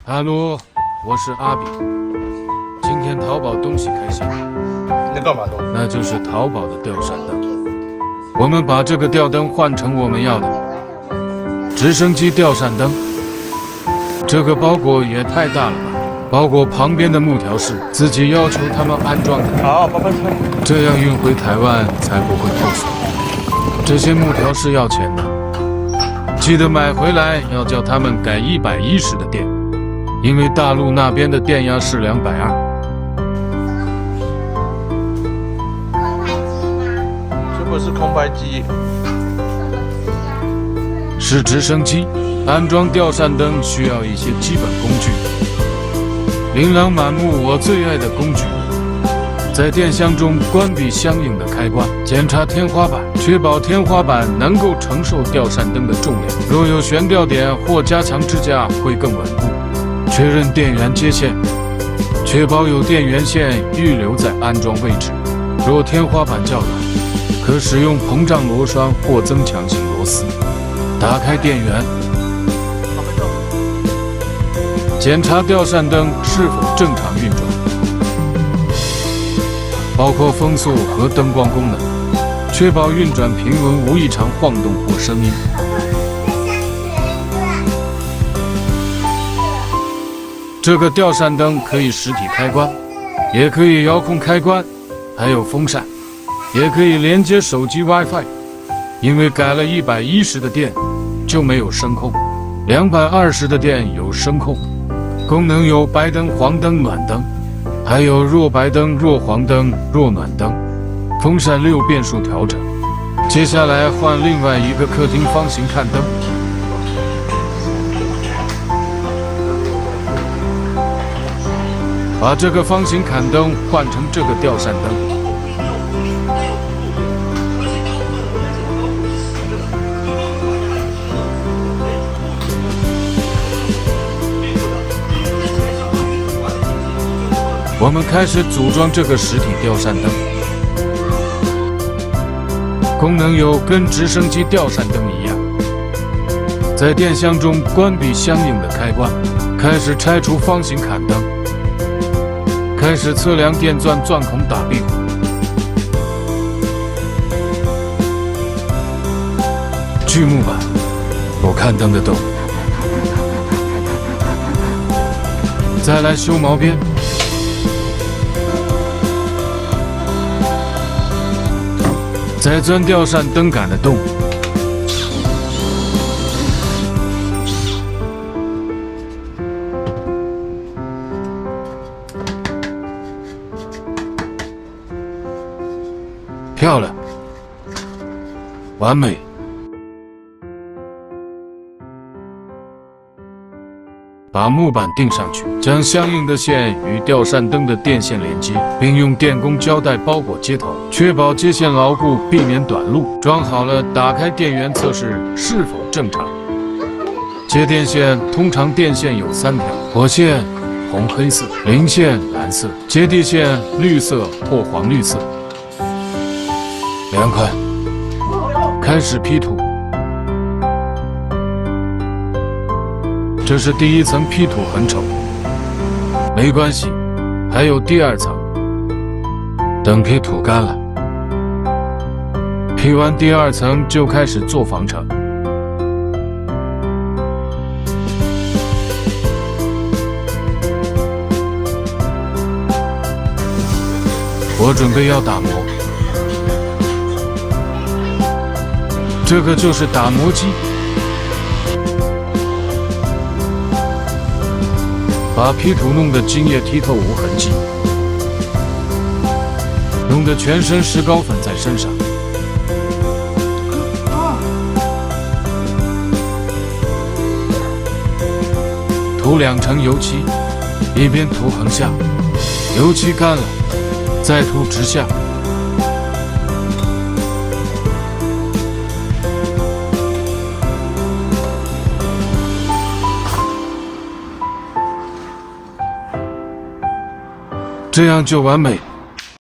哈喽，我是阿比。今天淘宝东西开箱，你在干嘛都？那就是淘宝的吊扇灯。我们把这个吊灯换成我们要的直升机吊扇灯。这个包裹也太大了吧！包裹旁边的木条是自己要求他们安装的，好，爸爸拆。这样运回台湾才不会破损。这些木条是要钱的，记得买回来要叫他们改110的电。因为大陆那边的电压是220。这不是空拍机，是直升机。安装吊扇灯需要一些基本工具，琳琅满目，我最爱的工具。在电箱中关闭相应的开关，检查天花板，确保天花板能够承受吊扇灯的重量。若有悬吊点或加强支架会更稳固。确认电源接线，确保有电源线预留在安装位置。若天花板较软，可使用膨胀螺栓或增强型螺丝。打开电源，检查吊扇灯是否正常运转，包括风速和灯光功能，确保运转平稳无异常晃动或声音。这个吊扇灯可以实体开关，也可以遥控开关，还有风扇，也可以连接手机 WiFi。因为改了110的电，就没有声控；220的电有声控。功能有白灯、黄灯、暖灯，还有弱白灯、弱黄灯、弱暖灯。风扇6变速调整。接下来换另外一个客厅方形看灯。把这个方形砍灯换成这个吊扇灯。我们开始组装这个实体吊扇灯。功能有跟直升机吊扇灯一样，在电箱中关闭相应的开关，开始拆除方形砍灯。开始测量电钻钻孔打壁虎。锯木板，不看灯的洞。再来修毛边。再钻吊扇灯杆的洞。漂亮，完美。把木板钉上去，将相应的线与吊扇灯的电线连接，并用电工胶带包裹接头，确保接线牢固，避免短路。装好了，打开电源测试是否正常。接电线，通常电线有3条：火线红黑色，零线蓝色，接地线绿色或黄绿色。凉快，开始 P 图。这是第1层 P 图很丑，没关系，还有第2层。等 P 图干了 ，P 完第2层就开始做防尘。我准备要打磨。这个就是打磨机，把 P 图弄得晶液剔透无痕迹，弄得全身石膏粉在身上。涂2层油漆，一边涂横向，油漆干了，再涂直向。这样就完美。